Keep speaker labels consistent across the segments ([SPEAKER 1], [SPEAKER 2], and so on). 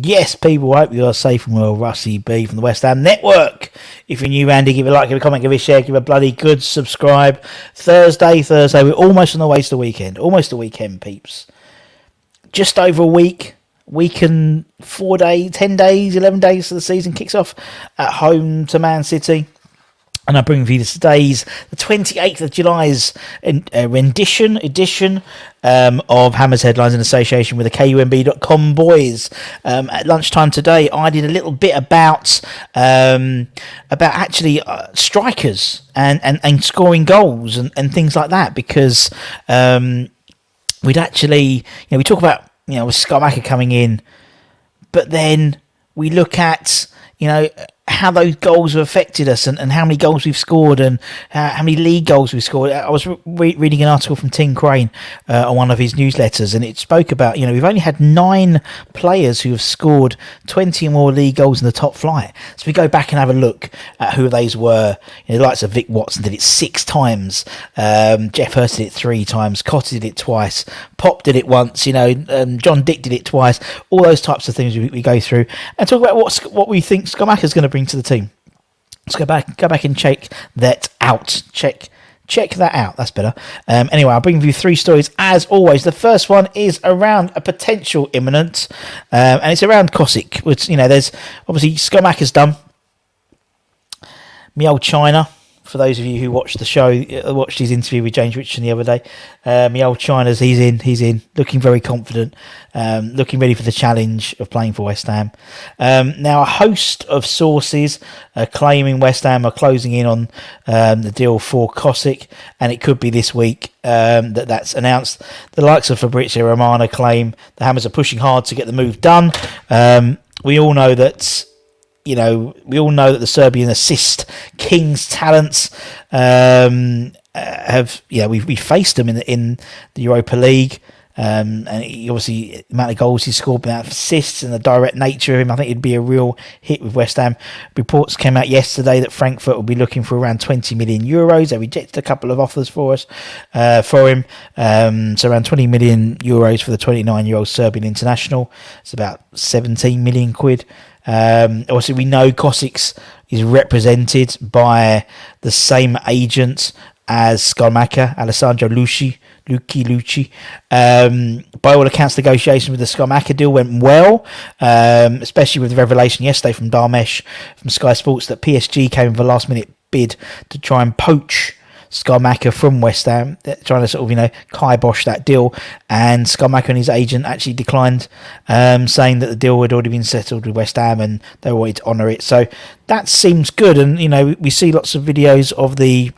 [SPEAKER 1] Yes, people, I hope you are safe and well. Rusty B from the West Ham Network. If you're new, Andy, give a like, give a comment, give a share, give a bloody good subscribe. Thursday, we're almost on the way to the weekend. Almost the weekend, peeps. Just over a week and 4 days, 10 days, 11 days, so the season kicks off at home to Man City. And I bring you today's, the 28th of July's edition of Hammer's Headlines in association with the KUMB.com boys. At lunchtime today, I did a little bit about actually strikers and scoring goals and things like that, because we'd actually, we talk about, with Schumacher coming in, but then we look at, how those goals have affected us and how many goals we've scored and how many league goals we've scored. I was reading an article from Tim Crane on one of his newsletters, and it spoke about, we've only had 9 players who have scored 20 or more league goals in the top flight. So we go back and have a look at who those were. The likes of Vic Watson did it 6 times. Jeff Hurst did it 3 times. Kostic did it twice. Pop did it once. John Dick did it twice. All those types of things we go through and talk about what we think Schumacher's going to bring to the team. Let's go back and check that out. Check that out. That's better. Anyway, I'll bring you 3 stories as always. The first one is around a potential imminent, and it's around Kosic, which there's obviously Schumacher's done. Me old China. For those of you who watched the show, watched his interview with James Richardson the other day, my old China's, he's in, looking very confident, looking ready for the challenge of playing for West Ham. Now, a host of sources are claiming West Ham are closing in on the deal for Kosic, and it could be this week that's announced. The likes of Fabrizio Romano claim the Hammers are pushing hard to get the move done. We all know that. The Serbian assist King's talents have. We faced them in the Europa League, and obviously the amount of goals he scored, the amount of assists, and the direct nature of him. I think it'd be a real hit with West Ham. Reports came out yesterday that Frankfurt will be looking for around 20 million euros. They rejected a couple of offers for him. So around 20 million euros for the 29-year-old Serbian international. It's about 17 million quid. Obviously, we know Kosic is represented by the same agent as Schumacher, Alessandro Lucci. By all accounts, negotiations with the Schumacher deal went well, especially with the revelation yesterday from Darmesh from Sky Sports that PSG came with a last-minute bid to try and poach Schumacher from West Ham. They're trying to sort of, kibosh that deal, and Schumacher and his agent actually declined, saying that the deal had already been settled with West Ham and they wanted to honour it. So that seems good, and we see lots of videos of the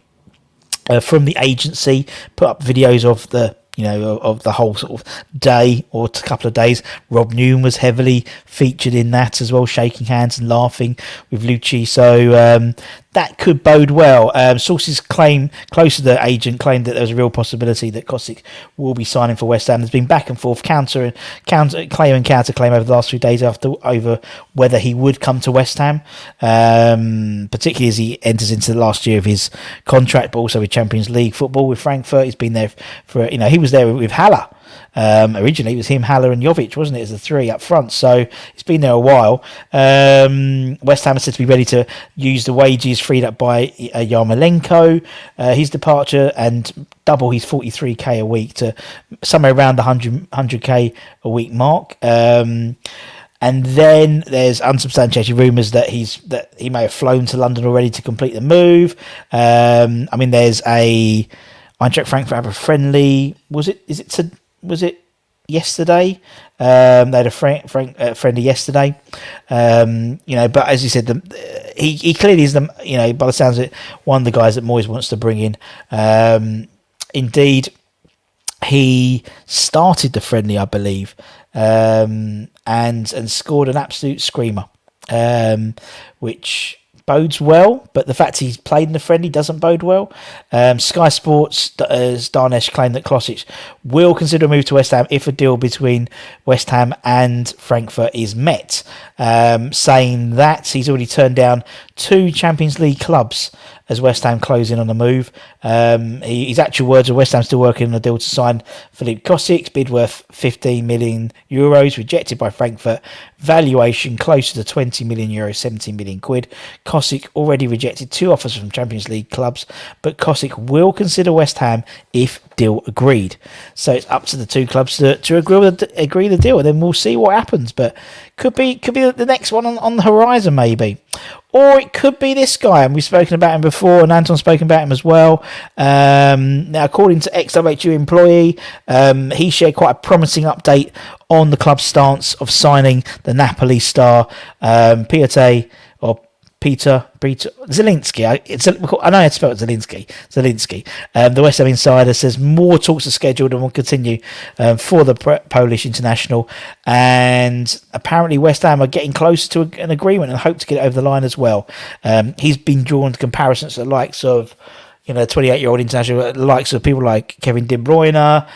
[SPEAKER 1] from the agency put up videos of the of the whole sort of day or a couple of days. Rob Newman was heavily featured in that as well, shaking hands and laughing with Lucci. So that could bode well. Sources close to the agent claimed that there's a real possibility that Kosic will be signing for West Ham. There's been back and forth, counter claim over the last 3 days over whether he would come to West Ham, particularly as he enters into the last year of his contract, but also with Champions League football with Frankfurt. He's been there for, he was there with Haller. Originally, it was him, Haller, and Jovic, wasn't it, as the 3 up front? So it's been there a while. West Ham is said to be ready to use the wages freed up by Yarmolenko, his departure, and double his 43k a week to somewhere around the 100k a week mark. And then there's unsubstantiated rumours that he may have flown to London already to complete the move. There's a Eintracht Frankfurt friendly. Was it yesterday? They had a friendly yesterday. But as you said, he clearly is the, by the sounds of it, one of the guys that Moyes wants to bring in. Indeed, he started the friendly, I believe, and scored an absolute screamer, which bodes well, but the fact he's played in the friendly doesn't bode well. Sky Sports, Darnesh claimed that Kosic will consider a move to West Ham if a deal between West Ham and Frankfurt is met, saying that he's already turned down 2 Champions League clubs as West Ham close in on the move. His actual words are West Ham still working on a deal to sign Philippe Kosic, bid worth 15 million euros, rejected by Frankfurt, valuation closer to 20 million euros, 17 million quid. Kosic already rejected 2 offers from Champions League clubs, but Kosic will consider West Ham if deal agreed. So it's up to the 2 clubs to agree the deal, and then we'll see what happens. But could be the next one on the horizon, maybe. Or it could be this guy, and we've spoken about him before, and Anton's spoken about him as well. Now, according to ex-WHU employee, he shared quite a promising update on the club's stance of signing the Napoli star Peter Zielinski. I know how to spell it, Zielinski. The West Ham Insider says more talks are scheduled and will continue for the Polish international. And apparently West Ham are getting closer to an agreement and hope to get it over the line as well. He's been drawn to comparisons to the likes of 28-year-old international, the likes of people like Kevin De Bruyne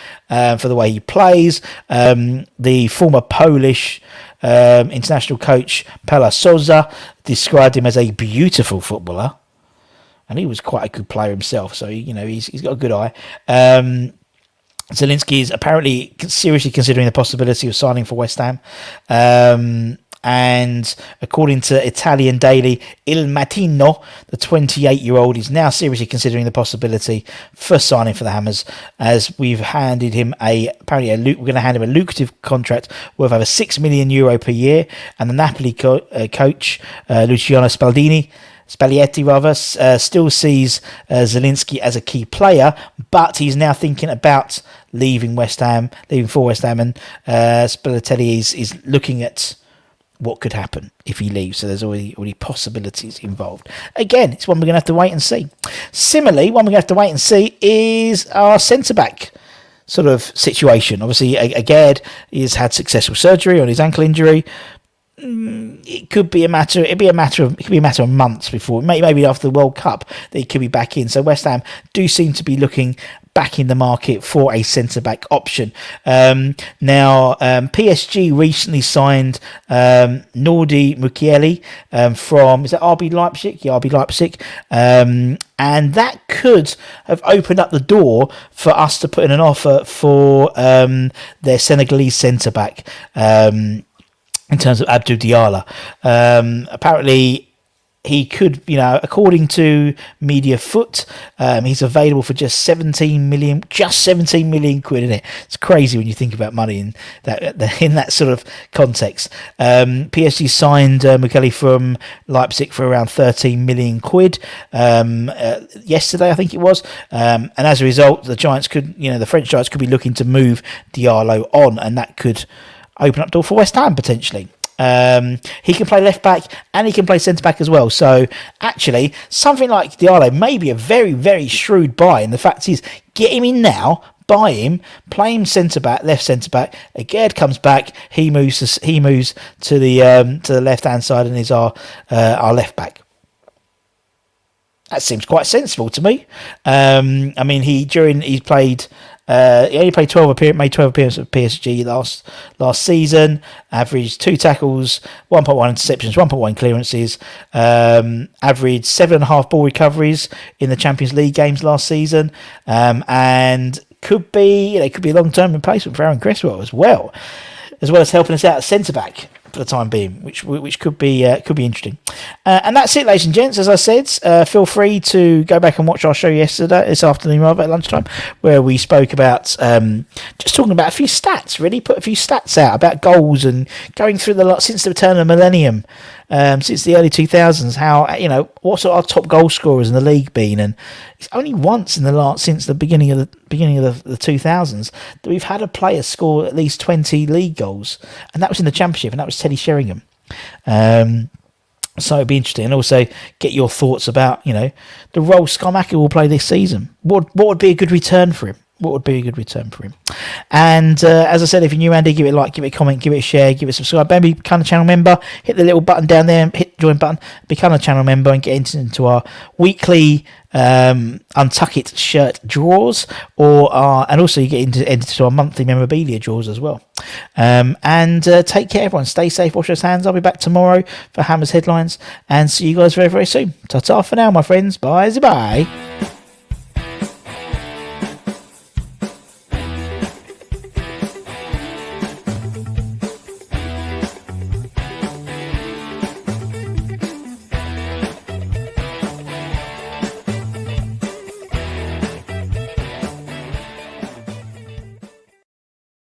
[SPEAKER 1] for the way he plays. The former Polish international coach Pela Souza described him as a beautiful footballer, and he was quite a good player himself. So he's got a good eye. Zielinski is apparently seriously considering the possibility of signing for West Ham. And according to Italian daily Il Mattino, the 28-year-old is now seriously considering the possibility for signing for the Hammers, as we've handed him we're going to hand him a lucrative contract worth over €6 million per year, and the Napoli coach Luciano Spalletti still sees Zielinski as a key player, but he's now thinking about leaving for West Ham, and Spalletti is looking at what could happen if he leaves. So there's already possibilities involved. Again, it's one we're going to have to wait and see. Similarly, one we're going to have to wait and see is our centre-back sort of situation. Obviously, Aged has had successful surgery on his ankle injury. It could be a matter of months before, maybe after the World Cup, that he could be back in. So West Ham do seem to be looking back in the market for a centre-back option. Now, PSG recently signed Nordi Mukiele from, is that RB Leipzig? Yeah, RB Leipzig. And that could have opened up the door for us to put in an offer for their Senegalese centre-back in terms of Abdou Diallo. Apparently, he could, according to Media Foot, he's available for just 17 million quid, isn't it? It's crazy when you think about money in that sort of context. PSG signed Mukiele from Leipzig for around 13 million quid yesterday, I think it was. And as a result, the French Giants could be looking to move Diallo on, and that could open up door for West Ham potentially. He can play left back and he can play centre back as well. So actually, something like Diallo may be a very, very shrewd buy. And the fact is, get him in now, buy him, play him centre back, left centre back. Aged comes back, he moves to the left hand side and is our left back. That seems quite sensible to me. I mean, he only played 12 appearances with PSG last season, averaged 2 tackles, 1.1 interceptions, 1.1 clearances, averaged 7.5 ball recoveries in the Champions League games last season, and could be a long-term replacement for Aaron Cresswell as well as helping us out at centre-back for the time being, which could be interesting. And that's it, ladies and gents. As I said, feel free to go back and watch our show this afternoon at lunchtime, where we spoke about just talking about a few stats, really put a few stats out about goals and going through since the turn of the millennium, since the early 2000s, how what's our top goal scorers in the league been, and it's only once since the beginning of the 2000s that we've had a player score at least 20 league goals, and that was in the Championship, and that was Teddy Sheringham. So it'd be interesting, and also get your thoughts about the role Skamaka will play this season. What would be a good return for him? And as I said, if you're new, Andy, give it a like, give it a comment, give it a share, give it a subscribe. Maybe become a channel member. Hit the little button down there, hit the join button, become a channel member, and get into our weekly Untuck It shirt draws, and also you get into our monthly memorabilia draws as well. And take care, everyone. Stay safe, wash those hands. I'll be back tomorrow for Hammers Headlines, and see you guys very, very soon. Ta-ta for now, my friends. Bye.